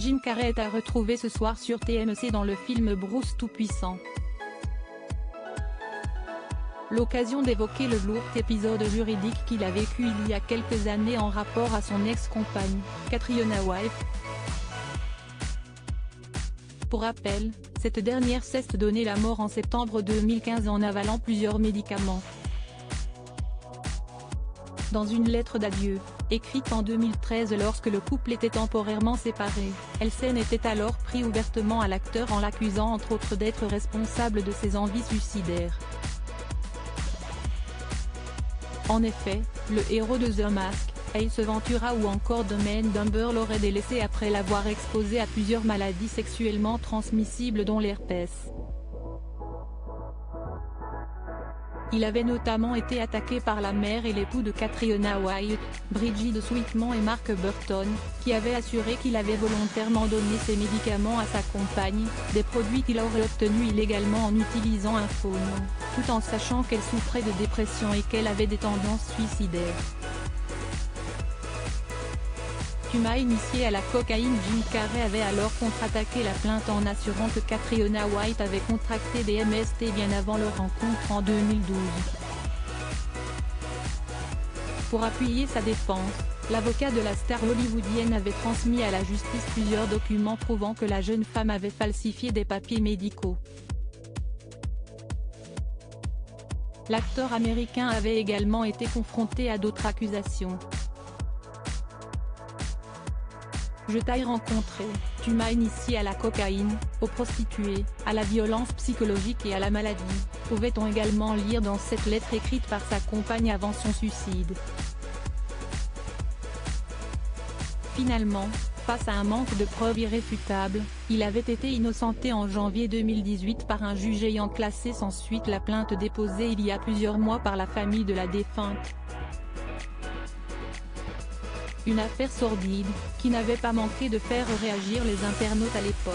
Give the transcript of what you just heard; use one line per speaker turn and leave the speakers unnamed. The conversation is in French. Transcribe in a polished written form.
Jim Carrey est à retrouver ce soir sur TMC dans le film Bruce Tout-Puissant. L'occasion d'évoquer le lourd épisode juridique qu'il a vécu il y a quelques années en rapport à son ex-compagne, Catriona Wife. Pour rappel, cette dernière s'est donné la mort en septembre 2015 en avalant plusieurs médicaments. Dans une lettre d'adieu, écrite en 2013 lorsque le couple était temporairement séparé, Elsen était alors pris ouvertement à l'acteur en l'accusant entre autres d'être responsable de ses envies suicidaires. En effet, le héros de The Mask, Ace Ventura ou encore Dumb and Dumber l'aurait délaissé après l'avoir exposé à plusieurs maladies sexuellement transmissibles dont l'herpès. Il avait notamment été attaqué par la mère et l'époux de Catriona White, Bridget Sweetman et Mark Burton, qui avaient assuré qu'il avait volontairement donné ses médicaments à sa compagne, des produits qu'il aurait obtenus illégalement en utilisant un faux nom, tout en sachant qu'elle souffrait de dépression et qu'elle avait des tendances suicidaires. Tuma initié à la cocaïne. Jim Carrey avait alors contre-attaqué la plainte en assurant que Catriona White avait contracté des MST bien avant leur rencontre en 2012. Pour appuyer sa défense, l'avocat de la star hollywoodienne avait transmis à la justice plusieurs documents prouvant que la jeune femme avait falsifié des papiers médicaux. L'acteur américain avait également été confronté à d'autres accusations. Je t'ai rencontré, tu m'as initié à la cocaïne, aux prostituées, à la violence psychologique et à la maladie, pouvait-on également lire dans cette lettre écrite par sa compagne avant son suicide. Finalement, face à un manque de preuves irréfutables, il avait été innocenté en janvier 2018 par un juge ayant classé sans suite la plainte déposée il y a plusieurs mois par la famille de la défunte. Une affaire sordide, qui n'avait pas manqué de faire réagir les internautes à l'époque.